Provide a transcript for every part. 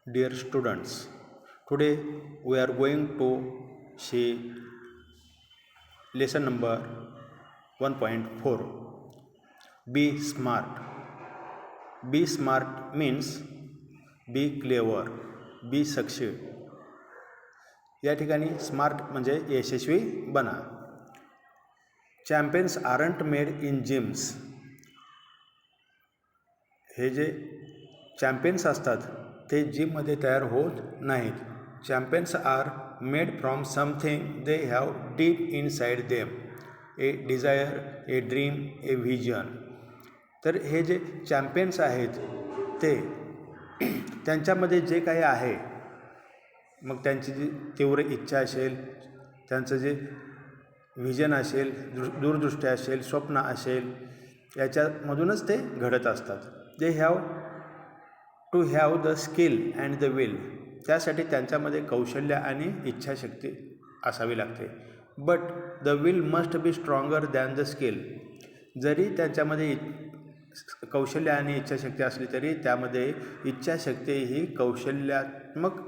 Dear students, today we are going to see lesson number 1.4. Be smart. Be smart means be clever, be succeed. या ठिकाणी smart म्हणजे यशस्वी बना. Champions aren't made in gyms. हे जे champions असतात ते जिममध्ये तयार होत नाहीत. Champions are made from something they have deep inside them. A desire, a dream, a vision. तर हे जे चॅम्पियन्स आहेत ते त्यांच्यामध्ये जे काही आहे, मग त्यांची जी तीव्र इच्छा असेल, त्यांचं जे व्हिजन असेल, दूरदृष्टी असेल, स्वप्न असेल, याच्यामधूनच ते घडत असतात. They have to have the skill and the will. त्यासाठी त्यांच्यामध्ये कौशल्य आणि इच्छाशक्ती असावी लागते. But the will must be stronger than the skill. जरी त्यांच्यामध्ये कौशल्य आणि इच्छाशक्ती असली तरी त्यामध्ये इच्छाशक्ती ही कौशल्यात्मकपेक्षा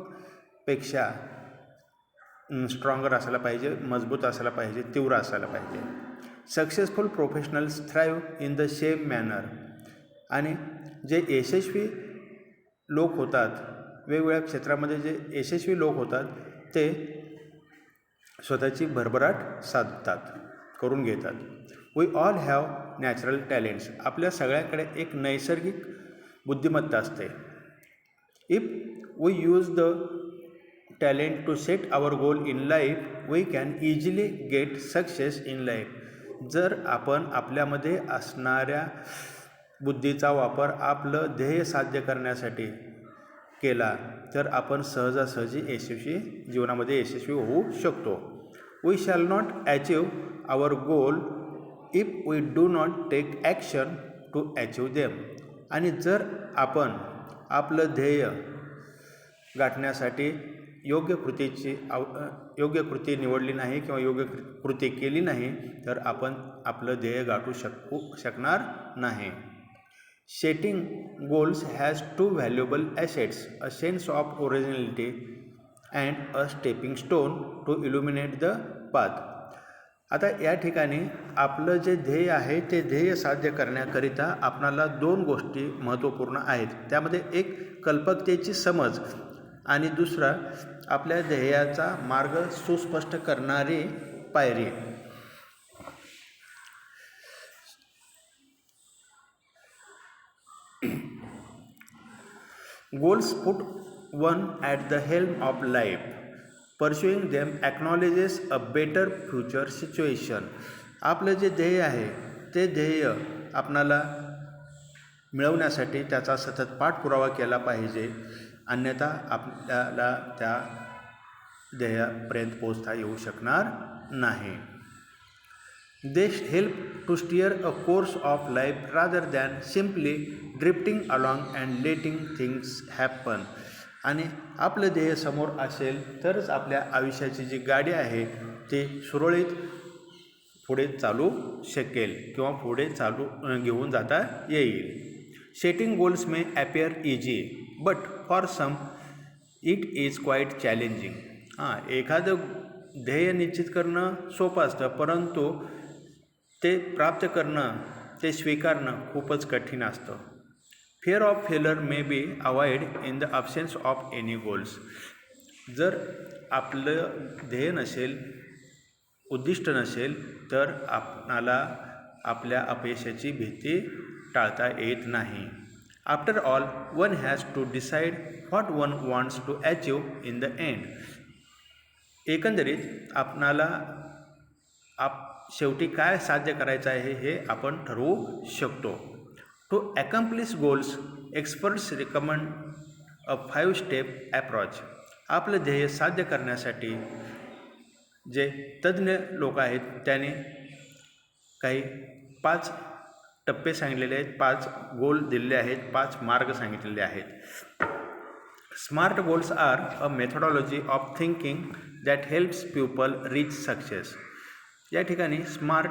स्ट्रॉंगर असायला पाहिजे, मजबूत असायला पाहिजे, तीव्र असायला पाहिजे. Successful professionals thrive in the same manner. आणि जे यशस्वी लोक होतात, वेगवेगळ्या क्षेत्रामध्ये जे यशस्वी लोक होतात ते स्वतःची भरभराट साधतात, करून घेतात. We all have natural talents. आपल्या सगळ्याकडे एक नैसर्गिक बुद्धिमत्ता असते. If we use the talent to set our goal in life we can easily get success in life. जर आपण आपल्यामध्ये असणाऱ्या बुद्धीचा वापर आपलं ध्येय साध्य करण्यासाठी केला तर आपण सहजासहजी जीवनामध्ये यशस्वी होऊ शकतो. We shall not achieve our goal if we do not take action to achieve them. आणि जर आपण आपलं ध्येय गाठण्यासाठी योग्य कृती निवडली नाही किंवा योग्य कृती केली नाही तर आपण आपलं ध्येय गाठू शकणार नाही. Setting goals has to valuable assets, a sense of originality and a stepping stone to illuminate the path. आता या ठिकाणी आपलं जे ध्येय आहे ते ध्येय साध्य करण्याकरिता आपणाला दोन गोष्टी महत्त्वपूर्ण आहेत. त्यामध्ये एक कल्पकतेची समज आणि दुसरा आपल्या ध्येयाचा मार्ग सुस्पष्ट करणारी पायरी. Goals put one at the helm of life. Pursuing them acknowledges a better future situation. आपलं जे ध्येय आहे ते ध्येय आपणाला मिळवण्यासाठी त्याचा सतत पाठपुरावा केला पाहिजे, अन्यथा आपल्याला त्या ध्येयापर्यंत पोहोचता येऊ शकणार नाही. They help to steer a course of life rather than simply drifting along and letting things happen. आणि आपलं ध्येय समोर असेल तरच आपल्या आयुष्याची जी गाडी आहे ती सुरळीत पुढे चालू शकेल किंवा पुढे घेऊन जाता येईल. Setting goals may appear easy but for some it is quite challenging. एखादं ध्येय निश्चित करणं सोपं असतं, परंतु ते प्राप्त करणं, ते स्वीकारणं खूपच कठीण असतं. फिअर ऑफ फेलर may be avoid in the absence of any goals. जर आपलं ध्येय नसेल, उद्दिष्ट नसेल तर आपणाला आपल्या अपयशाची भीती टाळता येत नाही. After all one has to decide what one wants to achieve in the end. एकंदरीत आपणाला शेवटी काय साध्य करायचं आहे हे आपण ठरवू शकतो. To accomplish goals experts recommend a 5 step approach. आपलं ध्येय साध्य करण्यासाठी जे तज्ज्ञ लोक आहेत त्याने काही 5 टप्पे सांगितलेले आहेत, 5 गोल दिलेले आहेत, 5 मार्ग सांगितलेले आहेत. Smart goals are a methodology of thinking that helps people reach success. या ठिकाणी स्मार्ट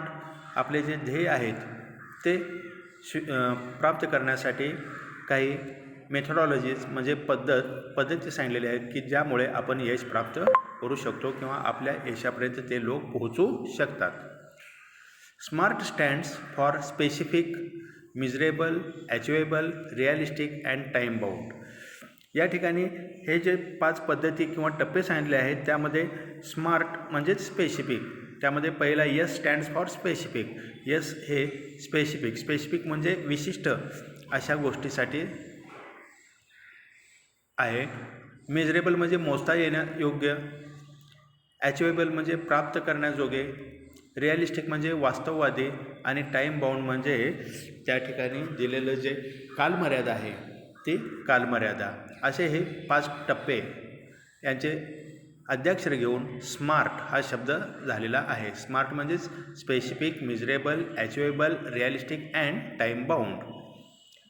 आपले जे ध्येय आहेत ते प्राप्त करण्यासाठी काही मेथॉडॉलॉजीज म्हणजे पद्धती सांगलेल्या आहेत की ज्यामुळे आपण यश प्राप्त करू शकतो किंवा आपल्या यशापर्यंत ते लोक पोहोचू शकतात. Smart stands for specific, miserable, achievable, realistic and time bound. या ठिकाणी हे जे 5 पद्धती किंवा टप्पे सांगितले आहेत त्यामध्ये स्मार्ट म्हणजेच स्पेसिफिक, त्यामध्ये पहिला yes stands for specific. Yes हे स्पेसिफिक म्हणजे विशिष्ट अशा गोष्टीसाठी आहे. मेजरेबल म्हणजे मोजता येण्यायोग्य, अचिवेबल म्हणजे प्राप्त करण्याजोगे, रिअलिस्टिक म्हणजे वास्तववादी आणि टाईम बाउंड म्हणजे त्या ठिकाणी दिलेलं जे कालमर्यादा आहे ती कालमर्यादा. असे हे 5 टप्पे यांचे अद्याक्षर घेऊन स्मार्ट हा शब्द झालेला आहे. स्मार्ट म्हणजेच specific, miserable, achievable, realistic and time bound.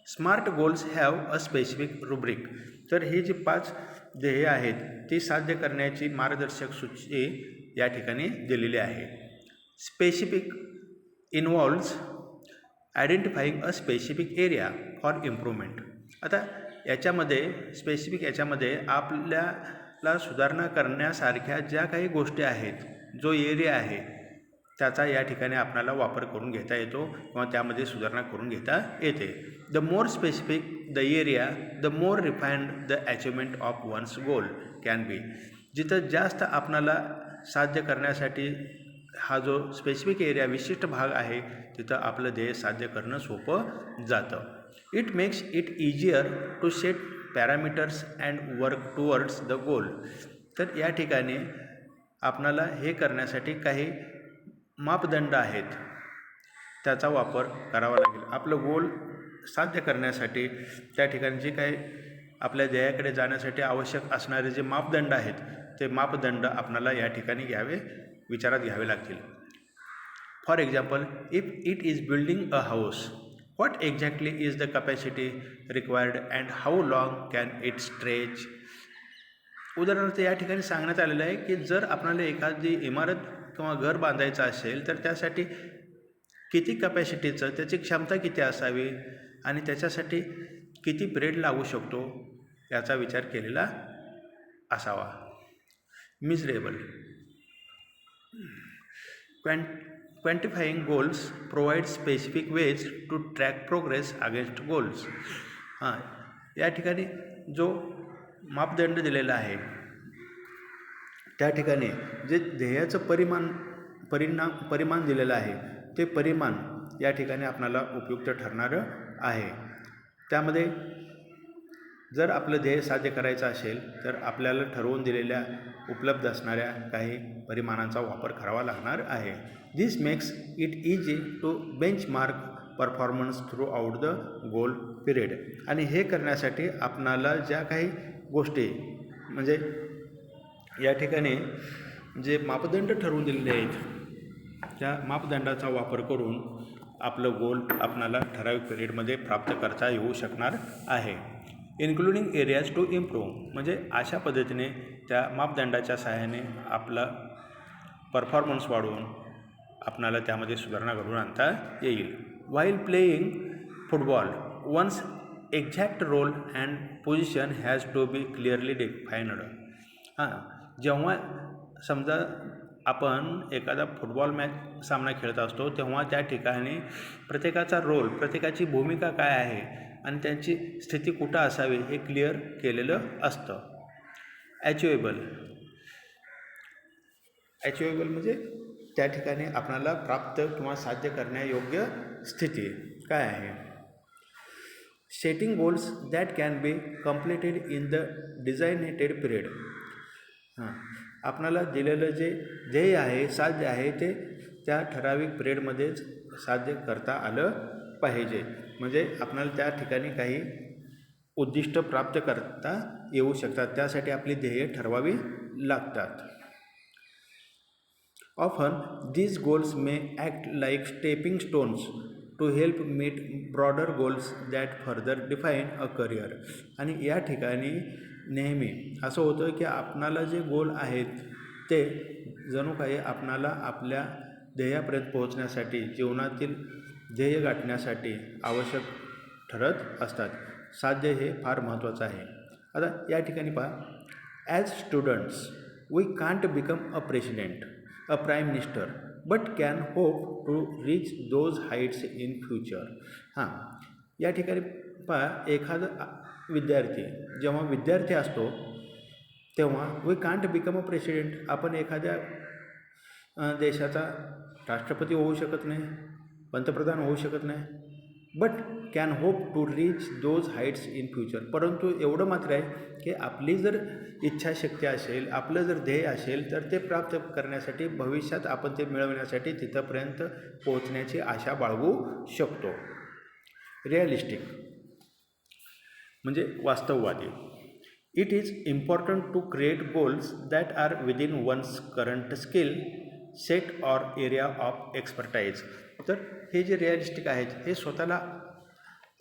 Smart goals have a specific rubric. तर हे जे 5 ध्येय आहेत ती साध्य करण्याची मार्गदर्शक सूची या ठिकाणी दिलेली आहे. Specific involves identifying a specific area for improvement. आता याच्यामध्ये याच्यामध्ये आपल्याला सुधारणा करण्यासारख्या ज्या काही गोष्टी आहेत, जो एरिया आहे त्याचा या ठिकाणी आपल्याला वापर करून घेता येतो किंवा त्यामध्ये सुधारणा करून घेता येते. The more specific the area, the more refined the achievement of one's goal can be. जिथं जास्त आपणाला साध्य करण्यासाठी हा जो स्पेसिफिक एरिया विशिष्ट भाग आहे तिथं आपलं ध्येय साध्य करणं सोपं जातं. It makes it easier to set parameters and work towards the goal. तर या ठिकाणी आपणाला हे करण्यासाठी काही मापदंड आहेत त्याचा वापर करावा लागेल. आपलं गोल साध्य करण्यासाठी त्या ठिकाणी जे काही आपल्या ध्येयाकडे जाण्यासाठी आवश्यक असणारे जे मापदंड आहेत ते मापदंड आपणाला या ठिकाणी विचारात घ्यावे लागतील. For example, if it is building a house, what exactly is the capacity required and how long can it stretch. उदाहरणार्थ या ठिकाणी सांगण्यात आलेलं आहे की जर आपल्याला एखादी इमारत किंवा घर बांधायचं असेल तर त्यासाठी किती कॅपॅसिटीचं, त्याची क्षमता किती असावी आणि त्याच्यासाठी किती पिरियड लागू शकतो याचा विचार केलेला असावा. Measurable. Quantifying goals provide specific ways to track progress against goals. या ठिकाणी जो मापदंड दिलेला आहे त्या ठिकाणी जे ध्येयाचं परिमाण दिलेलं आहे ते परिमाण या ठिकाणी आपल्याला उपयुक्त ठरणारं आहे. त्यामध्ये जर आपलं ध्येय साध्य करायचं असेल तर आपल्याला ठरवून दिलेल्या उपलब्ध असणाऱ्या काही परिमाणांचा वापर करावा लागणार आहे. This makes it easy to benchmark performance throughout the goal period. आणि हे करण्यासाठी आपणाला ज्या काही गोष्टी म्हणजे या ठिकाणी जे मापदंड ठरवून दिलेले आहेत त्या मापदंडाचा वापर करून आपलं गोल आपणाला ठराविक पिरियडमध्ये प्राप्त करता येऊ शकणार आहे. इन्क्लुडिंग एरियाज टू इम्प्रूव्ह म्हणजे अशा पद्धतीने त्या मापदंडाच्या सहाय्याने आपला परफॉर्मन्स वाढवून आपणाला त्यामध्ये सुधारणा घडवून आणता येईल. While playing football one's exact role and position has to be clearly defined. जेव्हा समजा आपण एखादा फुटबॉल सामना खेळत असतो तेव्हा त्या ठिकाणी प्रत्येकाचा रोल, प्रत्येकाची भूमिका काय आहे आणि त्यांची स्थिती कुठं असावी हे क्लिअर केलेलं असतं. अचिवेबल म्हणजे त्या ठिकाणी आपल्याला प्राप्त किंवा साध्य करण्यायोग्य स्थिती काय आहे. Setting goals that can be completed in the designated period. आपणाला दिलेलं जे ध्येय आहे, साध्य आहे ते त्या ठराविक पिरियडमध्येच साध्य करता आलं पाहिजे. म्हणजे आपणाला त्या ठिकाणी काही उद्दिष्ट प्राप्त करता येऊ शकतात, त्यासाठी आपली ध्येय ठरवावी लागतात. Often these goals may act like stepping stones to help meet broader goals that further define a career. आणि या ठिकाणी नेहमी असं होतं की आपणाला जे गोल आहेत ते जणू काही आपणाला आपल्या ध्येयापर्यंत पोहोचण्यासाठी, जीवनातील ध्येय गाठण्यासाठी आवश्यक ठरत असतात. साध्य हे फार महत्त्वाचं आहे. आता या ठिकाणी पहा, as students we can't become a president, a prime minister, but can hope to reach those heights in future. हां, या ठिकाणी पहा, एखादा विद्यार्थी जेव्हा विद्यार्थी असतो तेव्हा we can't become a president, आपण एखाद्या देशाचा राष्ट्रपती होऊ शकत नाही, पंतप्रधान होऊ शकत नाही, but can hope to reach those heights in future. परंतु एवढं मात्र आहे की आपली जर इच्छाशक्ती असेल, आपलं जर ध्येय असेल, तर ते प्राप्त करण्यासाठी भविष्यात आपण ते मिळवण्यासाठी तिथंपर्यंत पोहोचण्याची आशा बाळगू शकतो. रिअलिस्टिक म्हणजे वास्तववादी. It is important to create goals that are within one's current skill set or area of expertise. तर हे जे रिअलिस्टिक आहेत हे स्वतःला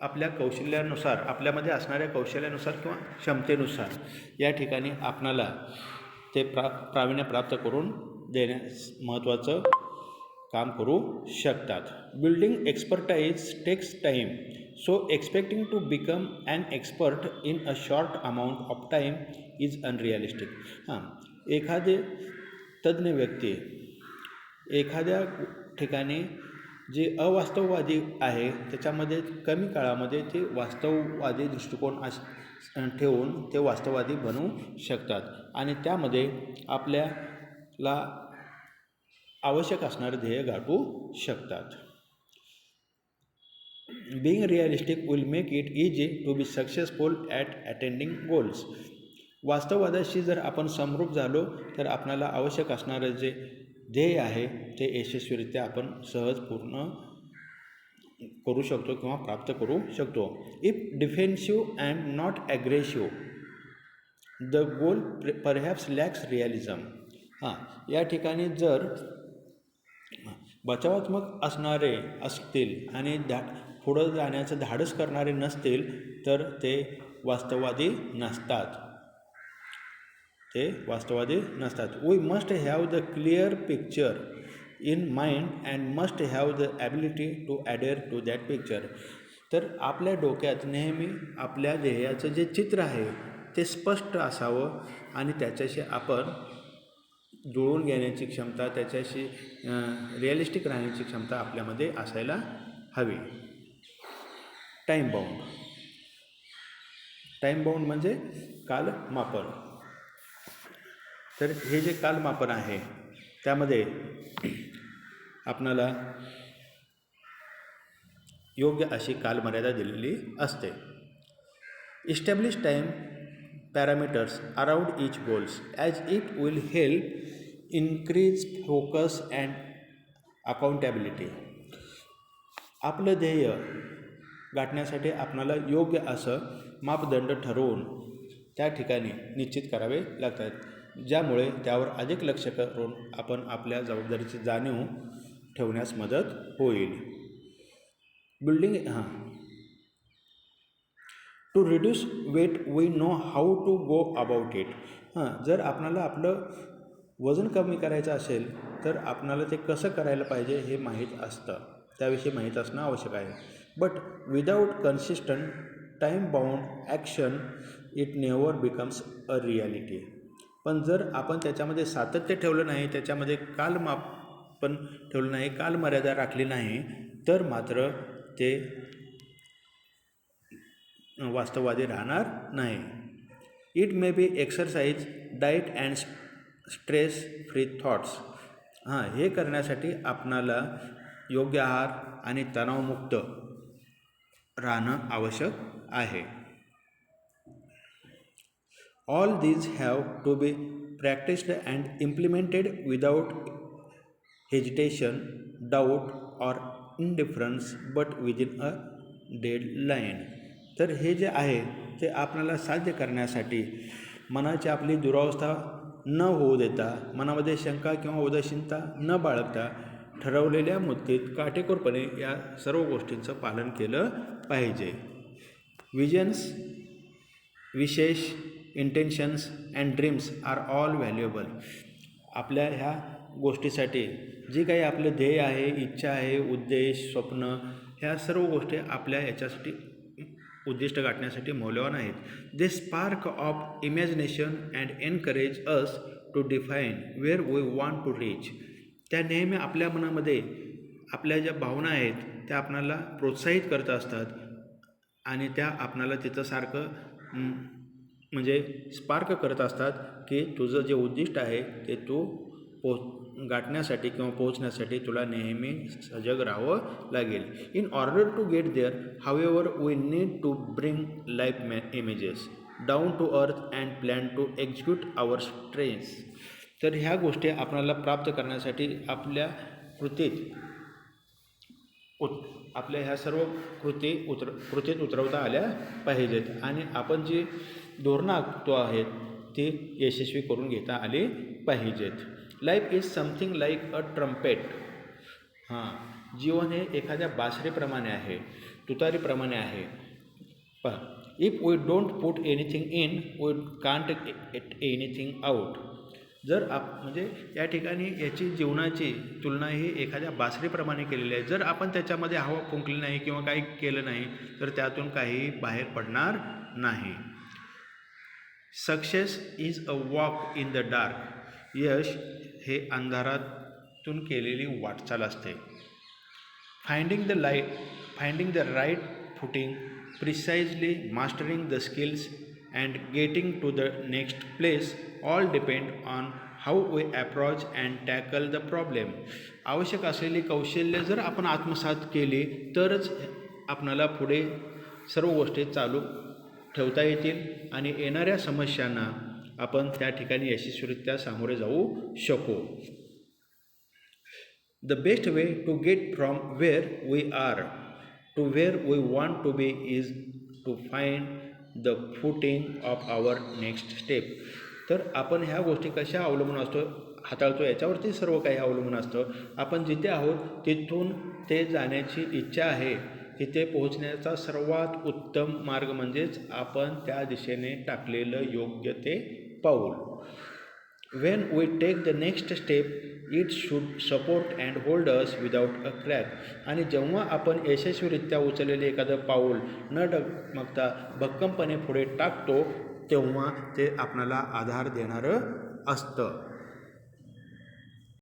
आपल्या कौशल्यानुसार, आपल्यामध्ये असणाऱ्या कौशल्यानुसार किंवा क्षमतेनुसार या ठिकाणी आपणाला ते प्रावीण्य प्राप्त करून देण्यास महत्त्वाचं काम करू शकतात. Building expertise takes time, so expecting to become an expert in a short amount of time is unrealistic. हां, एखादे तज्ज्ञ व्यक्ती एखाद्या ठिकाणी जे अवास्तववादी आहे त्याच्यामध्ये कमी काळामध्ये ते वास्तववादी दृष्टिकोन ठेवून ते वास्तववादी बनवू शकतात आणि त्यामध्ये आपल्याला आवश्यक असणारे ध्येय गाठू शकतात. Being realistic will make it easy to be successful at attending goals. वास्तववादाशी जर आपण समरूप झालो तर आपल्याला आवश्यक असणारं जे ध्येय आहे ते यशस्वीरित्या आपण सहज पूर्ण करू शकतो किंवा प्राप्त करू शकतो. If defensive and not aggressive, the goal perhaps lacks realism. हां, या ठिकाणी जर बचावात्मक असणारे असतील आणि पुढं जाण्याचं धाडस करणारे नसतील तर ते वास्तववादी नसतात. We must have the clear picture in mind and must have the ability to adhere to that picture. तर आपल्या डोक्यात नेहमी आपल्या ध्येयाचं जे चित्र आहे ते स्पष्ट असावं आणि त्याच्याशी आपण जुळवून घेण्याची क्षमता, त्याच्याशी रिअलिस्टिक राहण्याची क्षमता आपल्यामध्ये असायला हवी. टाईम बाउंड म्हणजे कालमापन. तर हे जे कालमापन आहे त्यामध्ये आपणाला योग्य अशी कालमर्यादा दिलेली असते. Establish time parameters around each goals as it will help increase focus and accountability. आपलं ध्येय गाठण्यासाठी आपणाला योग्य असं मापदंड ठरवून त्या ठिकाणी निश्चित करावे लागतात, ज्यामुळे त्यावर अधिक लक्ष करून आपण आपल्या जबाबदारीची जाणीव ठेवण्यास मदत होईल. To reduce weight we know how to go about it. जर आपणाला आपलं वजन कमी करायचं असेल तर आपणाला ते कसं करायला पाहिजे हे माहीत असतं, त्याविषयी माहीत असणं आवश्यक आहे. But without consistent time bound action it never becomes a reality. पण जर आपण त्याच्यामध्ये सातत्य ठेवलं नाही, त्याच्यामध्ये कालमापन ठेवलं नाही, कालमर्यादा राखली नाही तर मात्र ते वास्तववादी राहणार नाही. It may be exercise, diet and stress free thoughts. हे करण्यासाठी आपणाला योग्य आहार आणि तणावमुक्त राहणं आवश्यक आहे. All these have to be practised and implemented without hesitation, doubt or indifference but within a deadline. तर हे जे आहे ते आपल्याला साध्य करण्यासाठी मनाची आपली दुरावस्था न होऊ देता, मनामध्ये शंका किंवा उदासीनता न बाळगता ठरवलेल्या मुद्देत काटेकोरपणे या सर्व गोष्टींचं पालन केलं पाहिजे. Visions, wishes, intentions and dreams are all valuable. आपल्या ह्या गोष्टीसाठी जी काही आपलं ध्येय आहे, इच्छा आहे, उद्देश, स्वप्न, ह्या सर्व गोष्टी आपल्या याच्यासाठी उद्दिष्ट गाठण्यासाठी मौल्यवान आहेत. They spark of imagination and encourage us to define where we want to reach. त्या नेहमी आपल्या मनामध्ये आपल्या ज्या भावना आहेत त्या आपणाला प्रोत्साहित करत असतात आणि त्या आपणाला तिथं सारखं म्हणजे स्पार्क करत असतात की तुझं जे उद्दिष्ट आहे ते तू गाठण्यासाठी किंवा पोहोचण्यासाठी तुला नेहमी सजग राहावं लागेल. In order to get there however we need to bring life images down to earth and plan to execute our strengths. तर ह्या गोष्टी आपल्याला प्राप्त करण्यासाठी आपल्या आपल्या ह्या सर्व कृतीत उतरवता आल्या पाहिजेत आणि आपण जी धोरणं आखतो आहेत ती यशस्वी करून घेता आली पाहिजेत. Life is something like a trumpet. जीवन हे एखाद्या बासरीप्रमाणे आहे, तुतारीप्रमाणे आहे. If we don't put anything in we can't get anything out. जर म्हणजे या ठिकाणी याची जीवनाची तुलना ही एखाद्या बासरीप्रमाणे केलेली आहे. जर आपण त्याच्यामध्ये हवा फुंकली नाही किंवा काही केलं नाही तर त्यातून काही बाहेर पडणार नाही. Success is a walk in the dark. यश हे अंधारातून केलेली वाटचाल असते. Finding the right footing, precisely mastering the skills and getting to the next place all depend on how we approach and tackle the problem. आवश्यक असलेली कौशल्य जर आपण आत्मसात केली तरच आपणाला पुढे सर्व गोष्टी चालू ठेवता येतील आणि येणाऱ्या समस्यांना आपण त्या ठिकाणी यशस्वीरित्या सामोरे जाऊ शकू. The best way to get from where we are to where we want to be is to find the footing of our next step. तर आपण ह्या गोष्टी कशा अवलंबून हाताळतो याच्यावरती सर्व काही अवलंबून असतं. आपण जिथे आहोत तिथून ते जाण्याची इच्छा आहे तिथे पोहोचण्याचा सर्वात उत्तम मार्ग म्हणजेच आपण त्या दिशेने टाकलेलं योग्य ते पाऊल. When we take the next step it should support and hold us without a crack. आणि जेव्हा आपण यशस्वीरित्या उचललेले एखादं पाऊल न डगमगता भक्कमपणे पुढे टाकतो तेव्हा ते आपणाला आधार देणारं असतं.